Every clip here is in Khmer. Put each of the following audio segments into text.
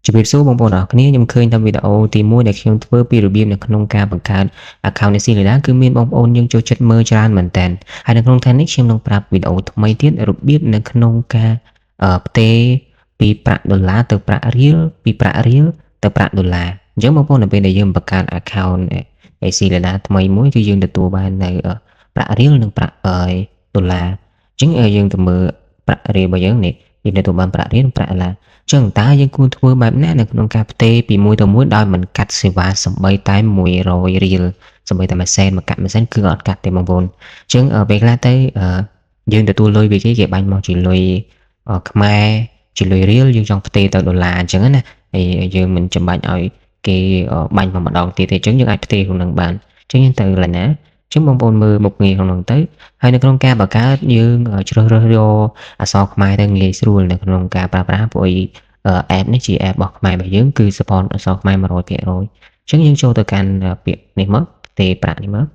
ជំរាបសួរបងប្អូនអរគ្នាខ្ញុំឃើញតាមវីដេអូទី1ដែលខ្ញុំធ្វើពីរបៀបនៅក្នុងការបង្កើត account នៃ Silida គឺមានបងប្អូនយើងចូលចិត្តមើលច្រើនមែនតើហើយនៅក្នុងថ្ងៃនេះខ្ញុំនឹងប្រាប់វីដេអូថ្មីទៀតរបៀបនៅក្នុងការផ្ទេរពីប្រាក់ដុល្លារទៅប្រាក់រៀលពីប្រាក់រៀលទៅប្រាក់ដុល្លារអញ្ចឹងបងប្អូននៅពេលដែលយើងបង្កើត account នៃ Silida ថ្មីមួយគឺយើងទទួលបាននៅប្រាក់រៀលនិងប្រាក់ដុល្លារអញ្ចឹងយើងទៅមើលប្រាក់រៀលរបស់យើងនេះយើងទទួលបានប្រាក់រៀលនិងប្រាក់ដុល្លារចឹងតើយើងគួរធ្វើបែបណានៅក្នុងការផ្ទេរពីមួយទៅមួយដោយមិនកាត់សេវាសំបីតែ100រៀលសំបីតែមួយសែនមកកាត់មួយសែនគឺអត់កាត់ទេបងប្អូនអញ្ចឹងពេលខ្លះទៅយើងទទួលលុយពីគេបាញ់មកជាលុយខ្មែរជាលុយរៀលយើងចង់ផ្ទេរទៅដុល្លារអញ្ចឹងណាហើយយើងមិនចាំបាច់ឲ្យគេបាញ់មកម្ដងទៀតទេអញ្ចឹងយើងអាចផ្ទេរក្នុងនឹងបានអញ្ចឹងយើងទៅឡើយណាអញ្ចឹងបងប្អូនមើលមុខងារក្នុងនោះទៅហើយនៅក្នុងការបង្កើតយើងជ្រើសរើសយកអក្សរខ្មែរទៅងាយស្រួលនៅក្នុងការប្រើប្រាស់ព្រោះapp នេះជា app របស់ខ្មែររបស់យើងគឺ support អក្សរខ្មែរ 100% អញ្ចឹងយើងចូលទៅកាន់ពាក្យនេះមកផ្ទេរប្រាក់នេះមក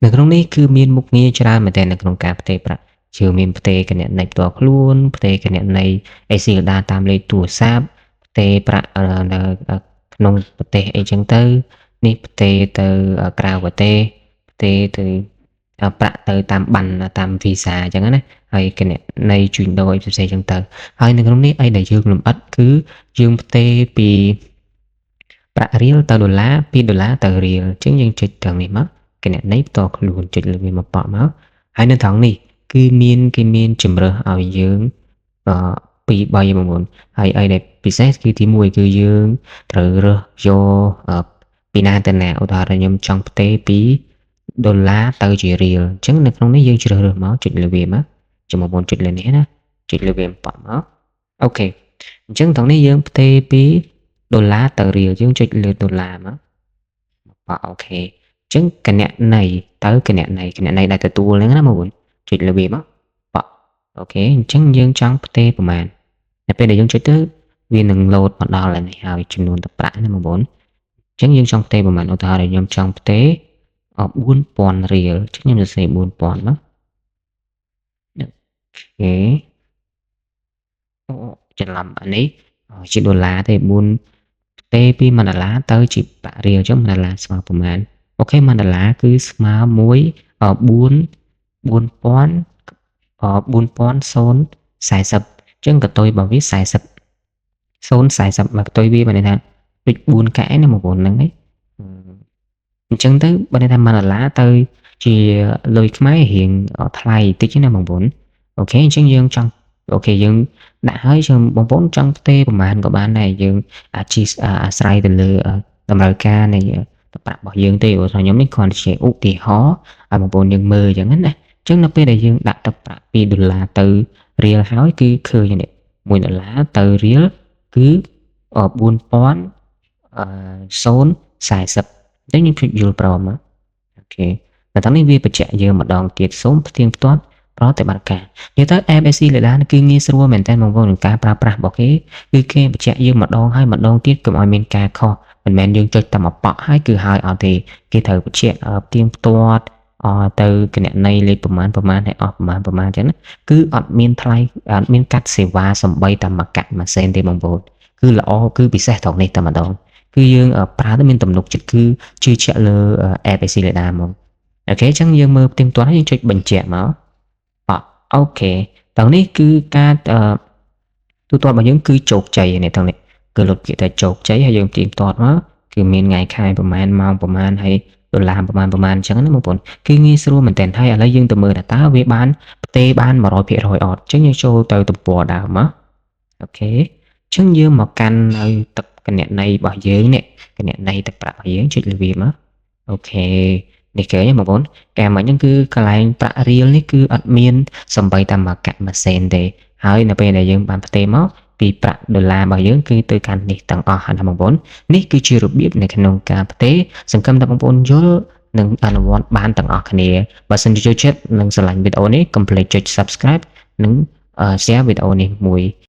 នៅក្នុងនេះគឺមានមុខងារច្រើនមែនទែននៅក្នុងការផ្ទេរប្រាក់ជាមានផ្ទេរគណនីផ្ទាល់ខ្លួនផ្ទេរគណនី Silida តាមលេខទូរស័ព្ទផ្ទេរប្រាក់នៅក្នុងប្រទេសអីចឹងទៅនេះផ្ទេរទៅក្រៅប្រទេសផ្ទេរទៅប្រាក់ទៅតាមប័ណ្ណតាម visa អញ្ចឹងណាហើយគណនីជួញដូរអីផ្សេងៗអញ្ចឹងទៅហើយនៅក្នុងនេះអីដែលយើងលម្អិតគឺយើងផ្ទេរពីប្រាក់រៀលទៅដុល្លារពីដុល្លារទៅរៀលអញ្ចឹងយើងចុចត្រង់នេះមកគណនីផ្ទាល់ខ្លួនចុចលើវាមកប៉ក់មកហើយនៅត្រង់នេះគឺគេមានជំរើសឲ្យយើងពី3បងប្អូនហើយអីដែលពិសេសគឺទី1គឺយើងត្រូវរើសយកពីណាទៅណាឧទាហរណ៍ខ្ញុំចង់ផ្ទេរពីដុល្លារទៅជារៀលអញ្ចឹងនៅក្នុងនេះយើងជ្រើសរើសមកចុចលើវាមកចាំបងប្អូនចុចលើនេះណាចុចលើវាប៉ក់មកអូខេអញ្ចឹងត្រង់នេះយើងផ្ទេរពីដុល្លារទៅរៀលយើងចុចលើដុល្លារមកប៉ក់អូខេអញ្ចឹងគណនីទៅគណនីដែលទទួលហ្នឹងណាបងប្អូនចុចលើវាមកប៉ក់អូខេអញ្ចឹងយើងចង់ផ្ទេរប្រហែលតែពេលដែលយើងចុចទៅវានឹងលោតមកដល់នេះហើយចំនួនទឹកប្រាក់ណាបងប្អូនអញ្ចឹងយើងចង់ផ្ទេរប្រហែលឧទាហរណ៍ខ្ញុំចង់ផ្ទេរ4000រៀលអញ្ចឹងខ្ញុំសរសេរ4000មកអូខេច្រឡំអានេះជាដុល្លារទេ4ផ្ទេរពី1ដុល្លារទៅជាប្រាក់រៀលអញ្ចឹង1ដុល្លារស្មើប្រហែលអូខេ1ដុល្លារគឺស្មើមួយ4040 4040 អញ្ចឹងកតុយរបស់វា40 040មកកតុយវាបានន័យថាដូច4កែណាបងប្អូនហ្នឹងឯងអញ្ចឹងទៅបានន័យថា1ដុល្លារទៅជាលុយខ្មែររៀងថ្លៃតិចណាបងប្អូនអូខេអញ្ចឹងយើងចង់អូខេយើងដាក់ហើយចឹងបងប្អូនចង់ផ្ទេរប្រហែលក៏បានដែរយើងអាស្រ័យទៅលើតម្រូវការនៃប្រាក់របស់យើងទេព្រោះខ្ញុំនេះគ្រាន់តែជាឧទាហរណ៍ឲ្យបងប្អូនយើងមើលចឹងណាអញ្ចឹងនៅពេលដែលយើងដាក់ទឹកប្រាក់ពីដុល្លារទៅរៀលហើយគឺឃើញនេះ1ដុល្លារទៅរៀលគឺ4040អញ្ចឹងខ្ញុំជួយយល់ព្រមអូខេតែតាមនេះវាបញ្ជាក់យើងម្ដងទៀតសូមផ្ទៀងផ្ទាត់ប្រតិបត្តិការនិយាយទៅ app Silida គឺងាយស្រួលមែនតើបងប្អូនក្នុងការប្រើប្រាស់របស់គេគឺគេបញ្ជាក់យើងម្ដងហើយម្ដងទៀតកុំឲ្យមានការខុសមិនមែនយើងចុចតែមកប៉ក់ហើយគឺហើយអត់ទេគេត្រូវបញ្ជាក់ផ្ទៀងផ្ទាត់ទៅគណនីលេខប្រមាណហើយអស់ប្រមាណអញ្ចឹងណាគឺអត់មានថ្លៃអត់មានកាត់សេវាសំបីតែមកកាត់មួយសេនទេបងប្អូនគឺល្អគឺពិសេសត្រង់នេះតែម្ដងគឺយើងប្រើទៅមានទំនុកចិត្តគឺជឿជាក់លើ app Silida ហ្មងអូខេអញ្ចឹងយើងមើលផ្ទៀងផ្ទាត់ហើយយើងចុចបញ្ជាក់មកអូខេត្រង់នេះគឺការទូទាត់របស់យើងគឺជោគជ័យនេះត្រង់នេះគឺលុបពាក្យថាជោគជ័យហើយយើងផ្ទៀងផ្ទាត់មកគឺមានថ្ងៃខែប្រហែលម៉ោងប្រហែលហើយដុល្លារប្រហែលអញ្ចឹងណាបងប្អូនគឺងាយស្រួលមែនតើហើយឥឡូវយើងទៅមើលថាតើវាបានផ្ទេរបាន 100% អត់អញ្ចឹងយើងចូលទៅទំព័រដើមមកអូខេអញ្ចឹងយើងមកកាន់នៅទឹកគណនីរបស់យើងនេះគណនីទឹកប្រាក់របស់យើងចុចលើវាមកអូខេនេះគេបងប្អូនតែមិញហ្នឹងគឺកន្លែងប្រាក់រៀលនេះគឺអត់មានសំបីតែមកកាក់មួយសេនទេហើយនៅពេលដែលយើងបានផ្ទេរមកពីប្រាក់ដុល្លាររបស់យើងគឺទៅកាន់នេះទាំងអស់ហើយបងប្អូននេះគឺជារបៀបនៅក្នុងការផ្ទេរសង្ឃឹមថាបងប្អូនយល់និងអនុវត្តបានទាំងអស់គ្នាបើសិនជាចូលចិត្តនិងស្រឡាញ់វីដេអូនេះកុំភ្លេចចុច Subscribe និង Share វីដេអូនេះមួយ